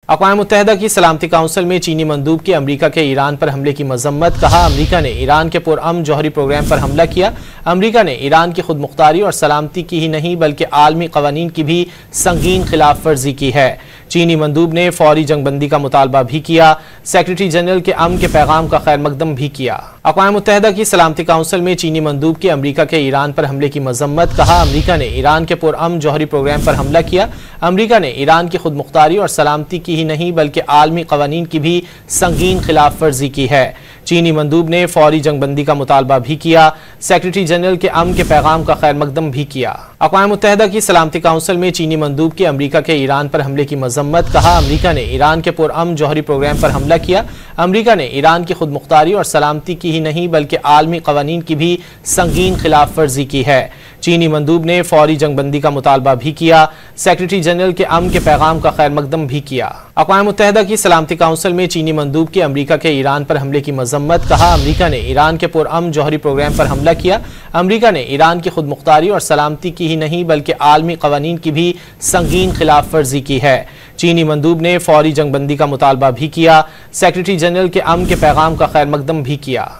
अक़वाम मुत्तहिदा की सलामती काउंसिल में चीनी मंदूब की अमरीका के ईरान पर हमले की मजम्मत। कहा, अमरीका ने ईरान के पुरअमन जौहरी प्रोग्राम पर हमला किया। अमरीका ने ईरान की खुद मुख्तारी और सलामती की ही नहीं बल्कि आलमी कवानीन की भी संगीन खिलाफ वर्जी की है। चीनी मंदूब ने फौरी जंगबंदी का मुतालबा भी किया। सेक्रेटरी जनरल के अमन के पैगाम का खैर मकदम भी किया। अक़वाम मुत्तहिदा की सलामती काउंसिल में चीनी मंदूब की अमरीका के ईरान पर हमले की मजम्मत। कहा, अमरीका ने ईरान के पुरअमन जौहरी प्रोग्राम पर हमला किया। अमरीका ने ईरान की खुद मुख्तारी और सलामती की ही नहीं बल्कि आलमी कवानीन की भी संगीन खिलाफ वर्जी की है। चीनी मंदूब ने फौरी जंगबंदी का मुतालबा भी किया। सेक्रेटरी जनरल के अमन के पैगाम का खैर मकदम भी किया। अक़वाम मुत्तहिदा की सलामती काउंसिल में चीनी मंदूब की अमरीका के ईरान पर हमले की मजम्मत। कहा, अमरीका ने ईरान के पुरअमन जौहरी प्रोग्राम पर हमला किया। अमरीका ने ईरान की खुद मुख्तारी और सलामती की ही नहीं बल्कि आलमी कवानीन की भी संगीन खिलाफ वर्जी की है। चीनी मंदूब ने फौरी जंगबंदी का मुतालबा भी किया। सेक्रेटरी जनरल के अमन के पैगाम का खैर मकदम भी किया। अक़वाम मुत्तहिदा की सलामती काउंसिल में चीनी मंदूब की अमरीका के ईरान पर हमले की मजम्मत। कहा, अमरीका ने ईरान के पुरअमन जौहरी प्रोग्राम पर हमला किया। अमरीका ने ईरान की खुद मुख्तारी और सलामती की ही नहीं बल्कि आलमी कवानीन की भी संगीन खिलाफ वर्जी की है। चीनी मंदूब ने फौरी जंगबंदी का मुतालबा भी किया। सेक्रेटरी जनरल के अमन के पैगाम का खैर मकदम भी किया।